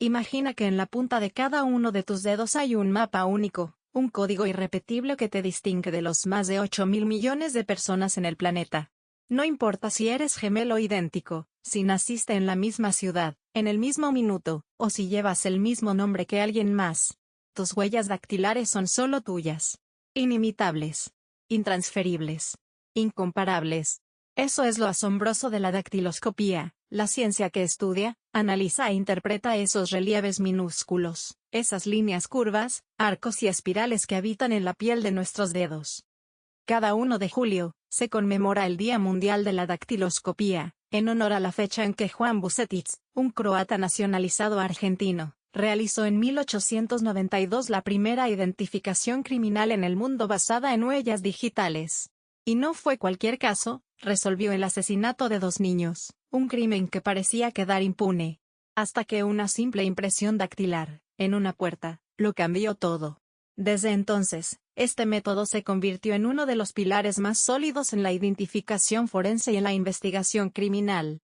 Imagina que en la punta de cada uno de tus dedos hay un mapa único, un código irrepetible que te distingue de los más de 8.000 millones de personas en el planeta. No importa si eres gemelo o idéntico, si naciste en la misma ciudad, en el mismo minuto, o si llevas el mismo nombre que alguien más. Tus huellas dactilares son solo tuyas. Inimitables. Intransferibles. Incomparables. Eso es lo asombroso de la dactiloscopía, la ciencia que estudia, analiza e interpreta esos relieves minúsculos, esas líneas curvas, arcos y espirales que habitan en la piel de nuestros dedos. Cada 1 de julio, se conmemora el Día Mundial de la Dactiloscopía, en honor a la fecha en que Juan Bucetich, un croata nacionalizado argentino, realizó en 1892 la primera identificación criminal en el mundo basada en huellas digitales. Y no fue cualquier caso, resolvió el asesinato de 2 niños, un crimen que parecía quedar impune. Hasta que una simple impresión dactilar, en una puerta, lo cambió todo. Desde entonces, este método se convirtió en uno de los pilares más sólidos en la identificación forense y en la investigación criminal.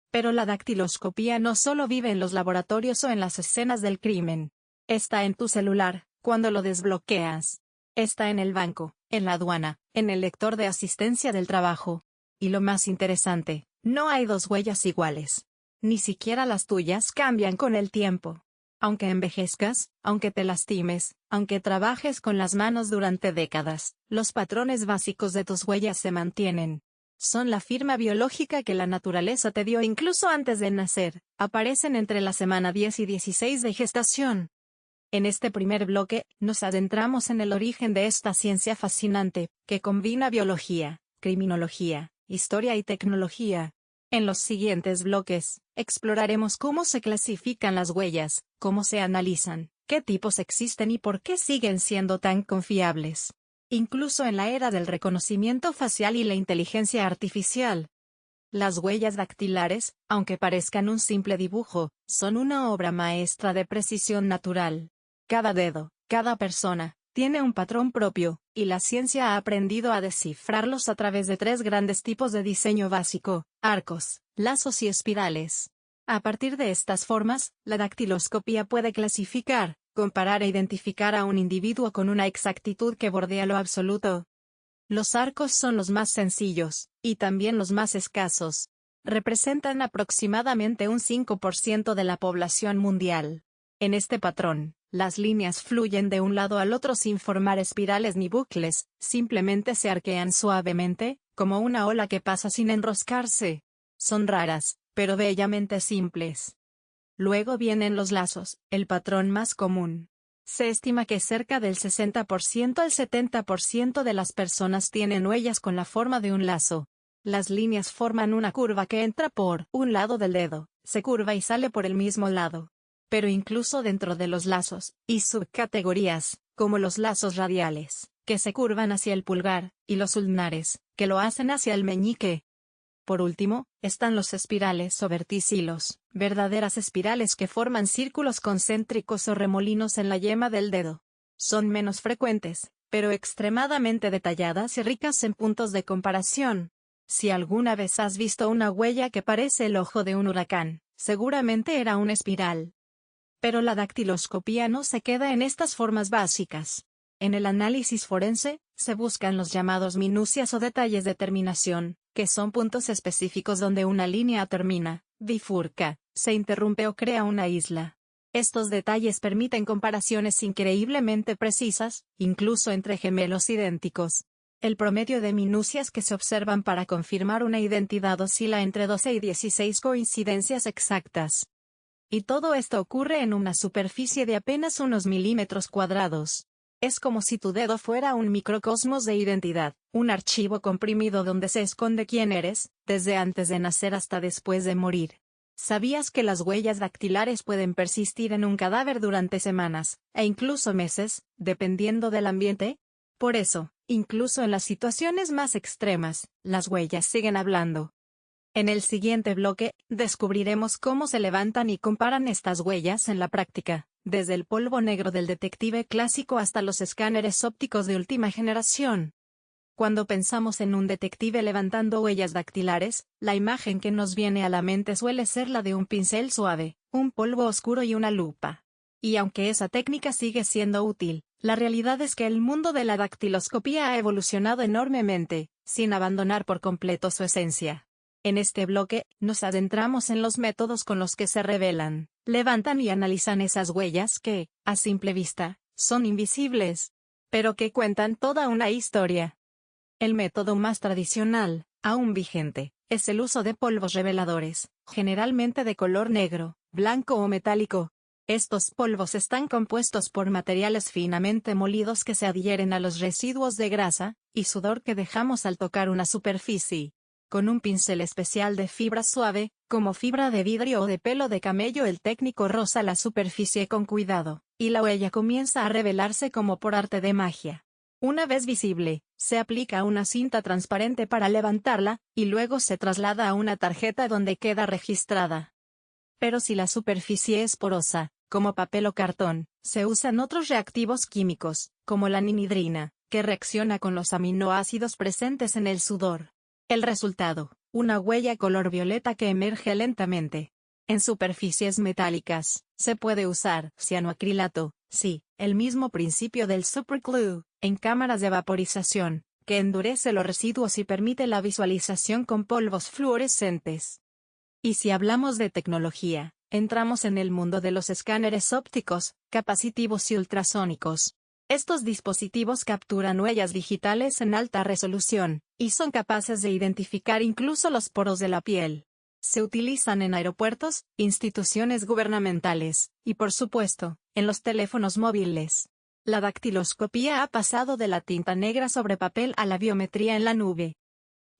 Pero la dactiloscopía no solo vive en los laboratorios o en las escenas del crimen. Está en tu celular, cuando lo desbloqueas. Está en el banco, en la aduana, en el lector de asistencia del trabajo. Y lo más interesante, no hay 2 huellas iguales. Ni siquiera las tuyas cambian con el tiempo. Aunque envejezcas, aunque te lastimes, aunque trabajes con las manos durante décadas, los patrones básicos de tus huellas se mantienen. Son la firma biológica que la naturaleza te dio incluso antes de nacer, aparecen entre la semana 10 y 16 de gestación. En este primer bloque, nos adentramos en el origen de esta ciencia fascinante, que combina biología, criminología, historia y tecnología. En los siguientes bloques, exploraremos cómo se clasifican las huellas, cómo se analizan, qué tipos existen y por qué siguen siendo tan confiables. Incluso en la era del reconocimiento facial y la inteligencia artificial. Las huellas dactilares, aunque parezcan un simple dibujo, son una obra maestra de precisión natural. Cada dedo, cada persona, tiene un patrón propio, y la ciencia ha aprendido a descifrarlos a través de 3 grandes tipos de diseño básico: arcos, lazos y espirales. A partir de estas formas, la dactiloscopía puede clasificar, comparar e identificar a un individuo con una exactitud que bordea lo absoluto. Los arcos son los más sencillos, y también los más escasos. Representan aproximadamente un 5% de la población mundial. En este patrón, las líneas fluyen de un lado al otro sin formar espirales ni bucles, simplemente se arquean suavemente, como una ola que pasa sin enroscarse. Son raras, pero bellamente simples. Luego vienen los lazos, el patrón más común. Se estima que cerca del 60% al 70% de las personas tienen huellas con la forma de un lazo. Las líneas forman una curva que entra por un lado del dedo, se curva y sale por el mismo lado. Pero incluso dentro de los lazos, y subcategorías, como los lazos radiales, que se curvan hacia el pulgar, y los ulnares, que lo hacen hacia el meñique. Por último, están los espirales o verticilos, verdaderas espirales que forman círculos concéntricos o remolinos en la yema del dedo. Son menos frecuentes, pero extremadamente detalladas y ricas en puntos de comparación. Si alguna vez has visto una huella que parece el ojo de un huracán, seguramente era una espiral. Pero la dactiloscopía no se queda en estas formas básicas. En el análisis forense, se buscan los llamados minucias o detalles de terminación, que son puntos específicos donde una línea termina, bifurca, se interrumpe o crea una isla. Estos detalles permiten comparaciones increíblemente precisas, incluso entre gemelos idénticos. El promedio de minucias que se observan para confirmar una identidad oscila entre 12 y 16 coincidencias exactas. Y todo esto ocurre en una superficie de apenas unos milímetros cuadrados. Es como si tu dedo fuera un microcosmos de identidad, un archivo comprimido donde se esconde quién eres, desde antes de nacer hasta después de morir. ¿Sabías que las huellas dactilares pueden persistir en un cadáver durante semanas, e incluso meses, dependiendo del ambiente? Por eso, incluso en las situaciones más extremas, las huellas siguen hablando. En el siguiente bloque, descubriremos cómo se levantan y comparan estas huellas en la práctica, desde el polvo negro del detective clásico hasta los escáneres ópticos de última generación. Cuando pensamos en un detective levantando huellas dactilares, la imagen que nos viene a la mente suele ser la de un pincel suave, un polvo oscuro y una lupa. Y aunque esa técnica sigue siendo útil, la realidad es que el mundo de la dactiloscopía ha evolucionado enormemente, sin abandonar por completo su esencia. En este bloque, nos adentramos en los métodos con los que se revelan, levantan y analizan esas huellas que, a simple vista, son invisibles, pero que cuentan toda una historia. El método más tradicional, aún vigente, es el uso de polvos reveladores, generalmente de color negro, blanco o metálico. Estos polvos están compuestos por materiales finamente molidos que se adhieren a los residuos de grasa y sudor que dejamos al tocar una superficie. Con un pincel especial de fibra suave, como fibra de vidrio o de pelo de camello, el técnico roza la superficie con cuidado, y la huella comienza a revelarse como por arte de magia. Una vez visible, se aplica una cinta transparente para levantarla, y luego se traslada a una tarjeta donde queda registrada. Pero si la superficie es porosa, como papel o cartón, se usan otros reactivos químicos, como la ninhidrina, que reacciona con los aminoácidos presentes en el sudor. El resultado, una huella color violeta que emerge lentamente. En superficies metálicas, se puede usar cianoacrilato, sí, el mismo principio del superglue, en cámaras de vaporización, que endurece los residuos y permite la visualización con polvos fluorescentes. Y si hablamos de tecnología, entramos en el mundo de los escáneres ópticos, capacitivos y ultrasónicos. Estos dispositivos capturan huellas digitales en alta resolución, y son capaces de identificar incluso los poros de la piel. Se utilizan en aeropuertos, instituciones gubernamentales, y por supuesto, en los teléfonos móviles. La dactiloscopía ha pasado de la tinta negra sobre papel a la biometría en la nube.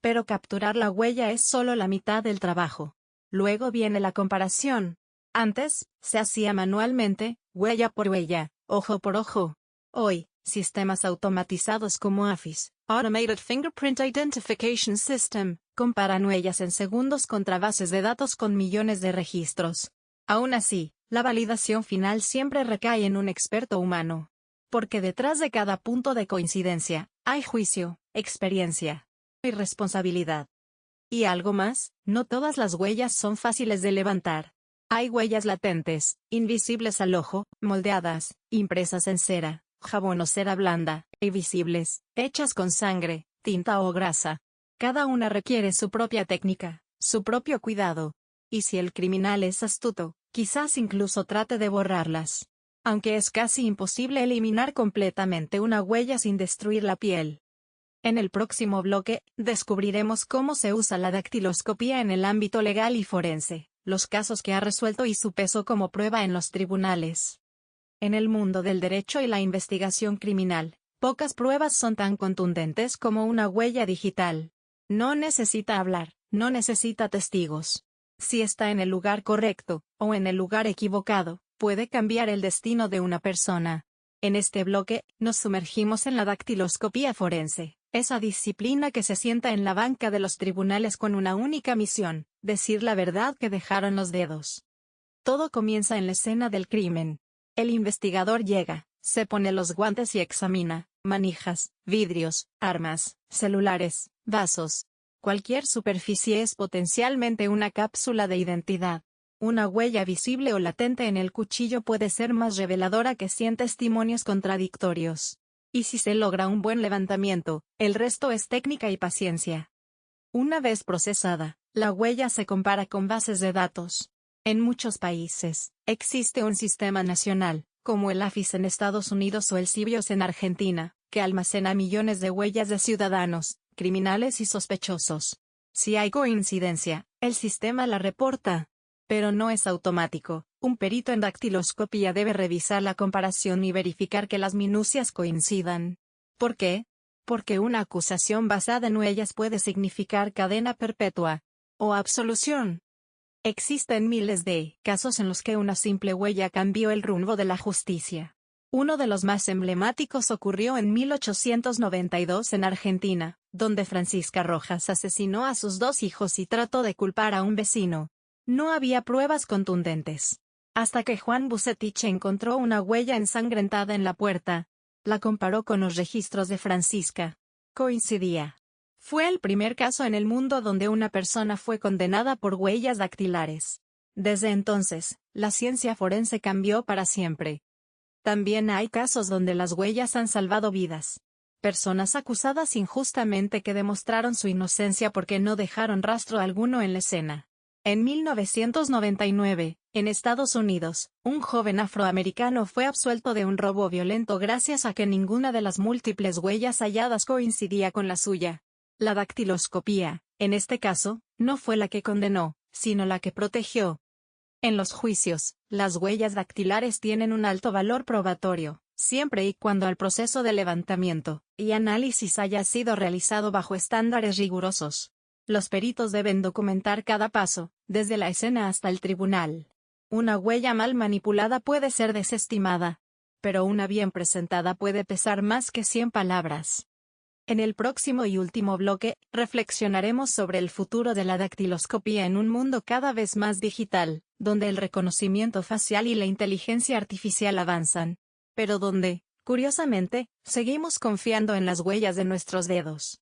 Pero capturar la huella es solo la mitad del trabajo. Luego viene la comparación. Antes, se hacía manualmente, huella por huella, ojo por ojo. Hoy, sistemas automatizados como AFIS, Automated Fingerprint Identification System, comparan huellas en segundos contra bases de datos con millones de registros. Aún así, la validación final siempre recae en un experto humano. Porque detrás de cada punto de coincidencia, hay juicio, experiencia y responsabilidad. Y algo más, no todas las huellas son fáciles de levantar. Hay huellas latentes, invisibles al ojo, moldeadas, impresas en cera, jabón o cera blanda, y visibles, hechas con sangre, tinta o grasa. Cada una requiere su propia técnica, su propio cuidado. Y si el criminal es astuto, quizás incluso trate de borrarlas. Aunque es casi imposible eliminar completamente una huella sin destruir la piel. En el próximo bloque, descubriremos cómo se usa la dactiloscopía en el ámbito legal y forense, los casos que ha resuelto y su peso como prueba en los tribunales. En el mundo del derecho y la investigación criminal, pocas pruebas son tan contundentes como una huella digital. No necesita hablar, no necesita testigos. Si está en el lugar correcto, o en el lugar equivocado, puede cambiar el destino de una persona. En este bloque, nos sumergimos en la dactiloscopía forense, esa disciplina que se sienta en la banca de los tribunales con una única misión, decir la verdad que dejaron los dedos. Todo comienza en la escena del crimen. El investigador llega, se pone los guantes y examina manijas, vidrios, armas, celulares, vasos. Cualquier superficie es potencialmente una cápsula de identidad. Una huella visible o latente en el cuchillo puede ser más reveladora que 100 testimonios contradictorios. Y si se logra un buen levantamiento, el resto es técnica y paciencia. Una vez procesada, la huella se compara con bases de datos. En muchos países, existe un sistema nacional, como el AFIS en Estados Unidos o el CIVIOS en Argentina, que almacena millones de huellas de ciudadanos, criminales y sospechosos. Si hay coincidencia, el sistema la reporta. Pero no es automático. Un perito en dactiloscopía debe revisar la comparación y verificar que las minucias coincidan. ¿Por qué? Porque una acusación basada en huellas puede significar cadena perpetua o absolución. Existen miles de casos en los que una simple huella cambió el rumbo de la justicia. Uno de los más emblemáticos ocurrió en 1892 en Argentina, donde Francisca Rojas asesinó a sus 2 hijos y trató de culpar a un vecino. No había pruebas contundentes. Hasta que Juan Bucetich encontró una huella ensangrentada en la puerta. La comparó con los registros de Francisca. coincidía. Fue el primer caso en el mundo donde una persona fue condenada por huellas dactilares. Desde entonces, la ciencia forense cambió para siempre. También hay casos donde las huellas han salvado vidas. Personas acusadas injustamente que demostraron su inocencia porque no dejaron rastro alguno en la escena. En 1999, en Estados Unidos, un joven afroamericano fue absuelto de un robo violento gracias a que ninguna de las múltiples huellas halladas coincidía con la suya. La dactiloscopía, en este caso, no fue la que condenó, sino la que protegió. En los juicios, las huellas dactilares tienen un alto valor probatorio, siempre y cuando el proceso de levantamiento y análisis haya sido realizado bajo estándares rigurosos. Los peritos deben documentar cada paso, desde la escena hasta el tribunal. Una huella mal manipulada puede ser desestimada, pero una bien presentada puede pesar más que 100 palabras. En el próximo y último bloque, reflexionaremos sobre el futuro de la dactiloscopía en un mundo cada vez más digital, donde el reconocimiento facial y la inteligencia artificial avanzan, pero donde, curiosamente, seguimos confiando en las huellas de nuestros dedos.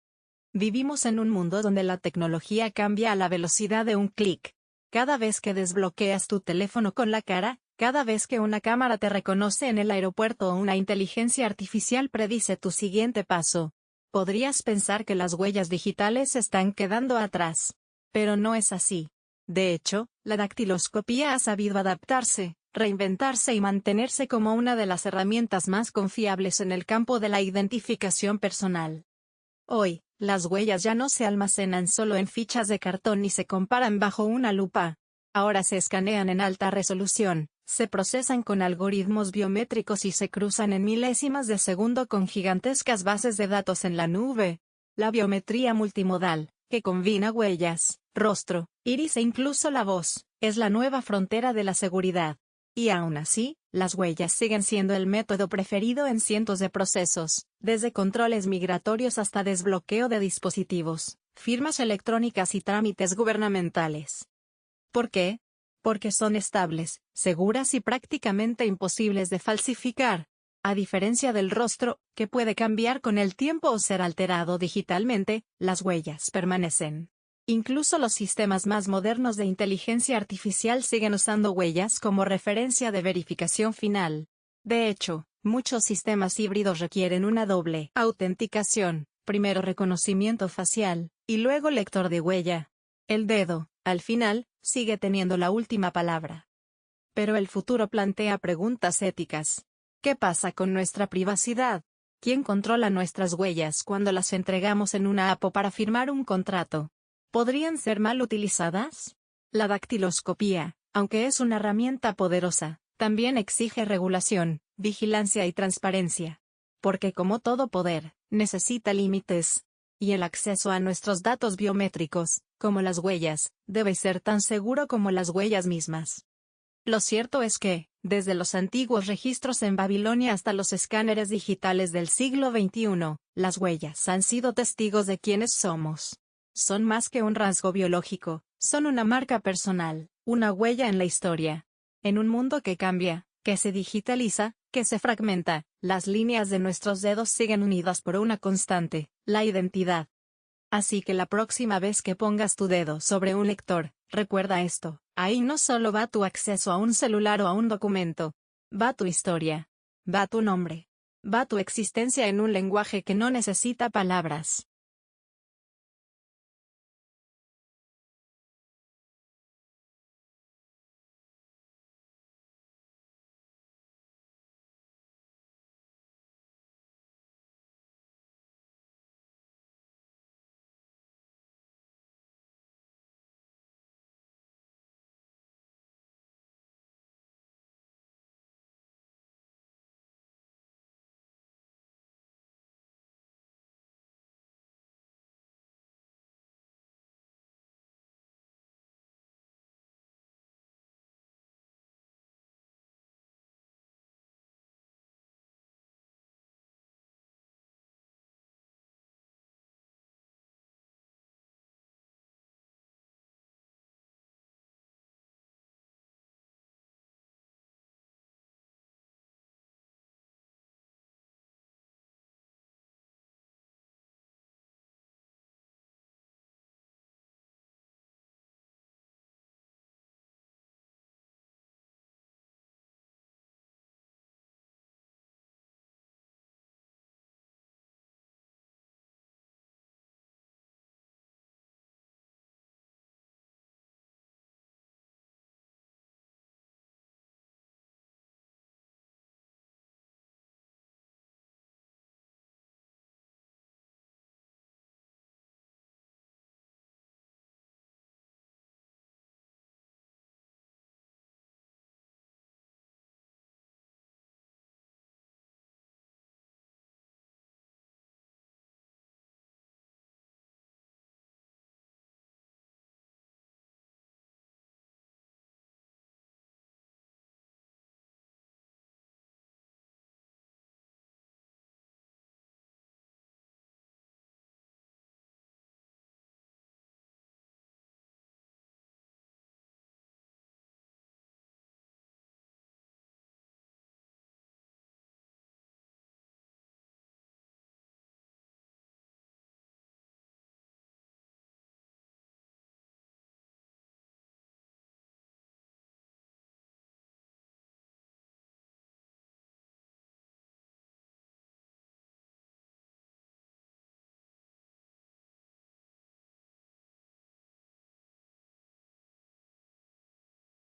Vivimos en un mundo donde la tecnología cambia a la velocidad de un clic. Cada vez que desbloqueas tu teléfono con la cara, cada vez que una cámara te reconoce en el aeropuerto o una inteligencia artificial predice tu siguiente paso, podrías pensar que las huellas digitales están quedando atrás. Pero no es así. De hecho, la dactiloscopía ha sabido adaptarse, reinventarse y mantenerse como una de las herramientas más confiables en el campo de la identificación personal. Hoy, las huellas ya no se almacenan solo en fichas de cartón ni se comparan bajo una lupa. Ahora se escanean en alta resolución, se procesan con algoritmos biométricos y se cruzan en milésimas de segundo con gigantescas bases de datos en la nube. La biometría multimodal, que combina huellas, rostro, iris e incluso la voz, es la nueva frontera de la seguridad. Y aún así, las huellas siguen siendo el método preferido en cientos de procesos, desde controles migratorios hasta desbloqueo de dispositivos, firmas electrónicas y trámites gubernamentales. ¿Por qué? Porque son estables, seguras y prácticamente imposibles de falsificar. A diferencia del rostro, que puede cambiar con el tiempo o ser alterado digitalmente, las huellas permanecen. Incluso los sistemas más modernos de inteligencia artificial siguen usando huellas como referencia de verificación final. De hecho, muchos sistemas híbridos requieren una doble autenticación, primero reconocimiento facial, y luego lector de huella. El dedo, al final, sigue teniendo la última palabra. Pero el futuro plantea preguntas éticas. ¿Qué pasa con nuestra privacidad? ¿Quién controla nuestras huellas cuando las entregamos en una app o para firmar un contrato? ¿Podrían ser mal utilizadas? La dactiloscopía, aunque es una herramienta poderosa, también exige regulación, vigilancia y transparencia. Porque como todo poder, necesita límites. Y el acceso a nuestros datos biométricos, como las huellas, debe ser tan seguro como las huellas mismas. Lo cierto es que, desde los antiguos registros en Babilonia hasta los escáneres digitales del siglo XXI, las huellas han sido testigos de quiénes somos. Son más que un rasgo biológico, son una marca personal, una huella en la historia. En un mundo que cambia, que se digitaliza, que se fragmenta, las líneas de nuestros dedos siguen unidas por una constante, la identidad. Así que la próxima vez que pongas tu dedo sobre un lector, recuerda esto, ahí no solo va tu acceso a un celular o a un documento, va tu historia, va tu nombre, va tu existencia en un lenguaje que no necesita palabras.